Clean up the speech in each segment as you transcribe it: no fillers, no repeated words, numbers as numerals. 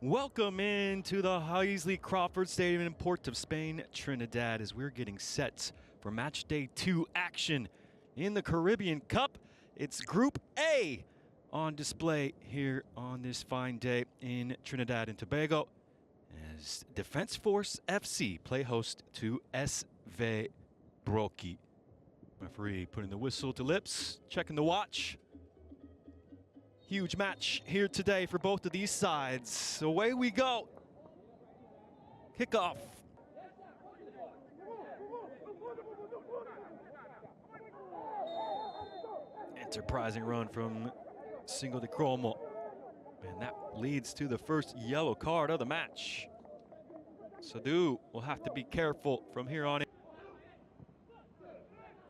Welcome into the Heisley Crawford Stadium in Port of Spain, Trinidad, as we're getting set for match day 2 action in the Caribbean Cup. It's Group A on display here on this fine day in Trinidad and Tobago as Defense Force FC play host to SV Broki. Referee putting the whistle to lips, checking the watch. Huge match here today for both of these sides. Away we go. Kickoff. Enterprising run from Single de Cromo. And that leads to the first yellow card of the match. Sadu will have to be careful from here on in.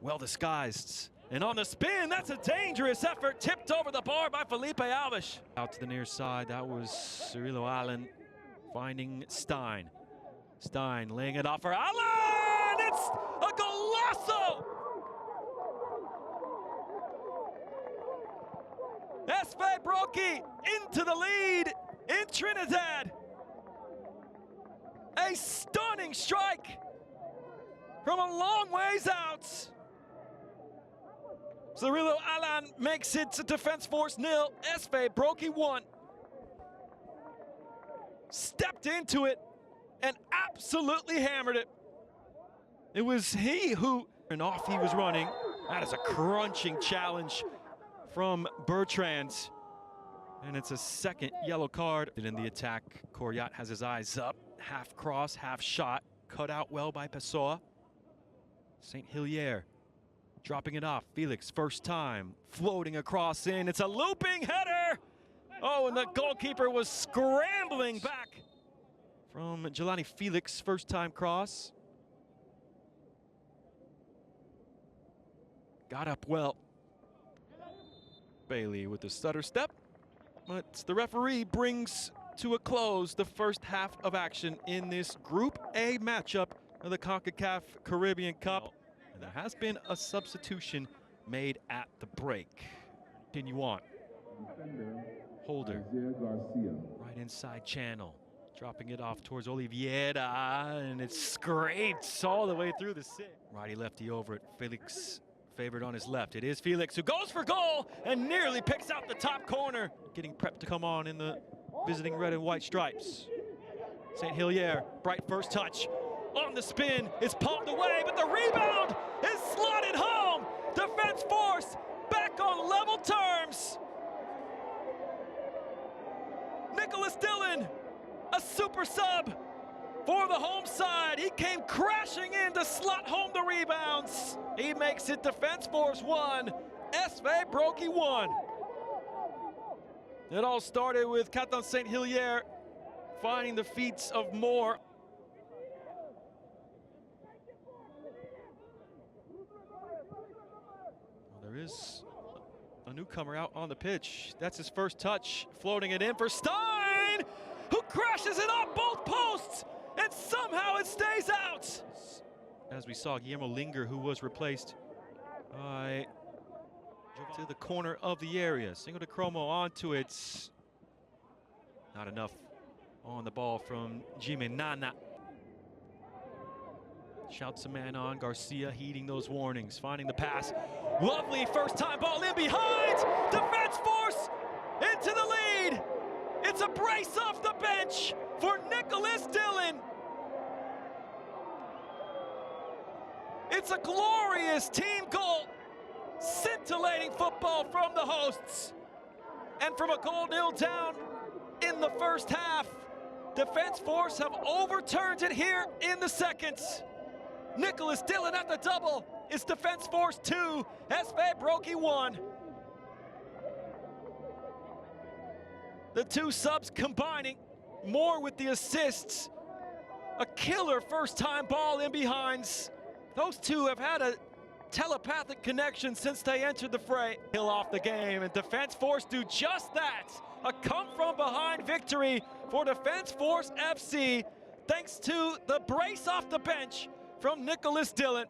Well disguised. And on the spin, that's a dangerous effort. Tipped over the bar by Felipe Alves. Out to the near side, that was Cirilo Allen finding Stein. Stein laying it off for Allen! It's a golazo! SV Broki into the lead in Trinidad. A stunning strike from a long ways out. Cirilo Allen makes it to Defense Force 0, SV Broki 1. Stepped into it and absolutely hammered it. It was he who, and off he was running. That is a crunching challenge from Bertrand. And it's a second yellow card. In the attack, Coryat has his eyes up. Half cross, half shot. Cut out well by Pessoa. St. Hilaire dropping it off. Felix, first time, floating across in. It's a looping header. Oh, and the goalkeeper was scrambling back from Jelani Felix, first time cross. Got up well. Bailey with the stutter step, but the referee brings to a close the first half of action in this Group A matchup of the Concacaf Caribbean Cup. And there has been a substitution made at the break. Continue on. Holder, right inside channel, dropping it off towards Oliveira, and it scrapes all the way through the six. Righty lefty over it. Felix favored on his left. It is Felix who goes for goal and nearly picks out the top corner. Getting prepped to come on in the visiting red and white stripes. St. Hilaire, bright first touch. On the spin, it's palmed away, but the rebound is slotted home. Defense Force back on level terms. Nicholas Dillon, a super sub for the home side. He came crashing in to slot home the rebounds. He makes it Defense Force 1, SV Broki 1. It all started with Captain St. Hilaire finding the feet of Moore. There is a newcomer out on the pitch. That's his first touch, floating it in for Stein, who crashes it off both posts, and somehow it stays out. As we saw, Guillermo Linger, who was replaced by to the corner of the area. Single de Cromo onto it. Not enough on the ball from Jimmy Nana. Shouts a man on. Garcia heeding those warnings, finding the pass. Lovely first time ball in behind. Defense Force into the lead. It's a brace off the bench for Nicholas Dillon. It's a glorious team goal. Scintillating football from the hosts. And from a goal nil down in the first half, Defense Force have overturned it here in the second. Nicholas Dillon at the double. It's Defense Force 2, SV Broki 1. The two subs combining, more with the assists. A killer first-time ball in behinds. Those two have had a telepathic connection since they entered the fray. Kill off the game, and Defense Force do just that. A come-from-behind victory for Defense Force FC, thanks to the brace off the bench from Nicholas Dillon.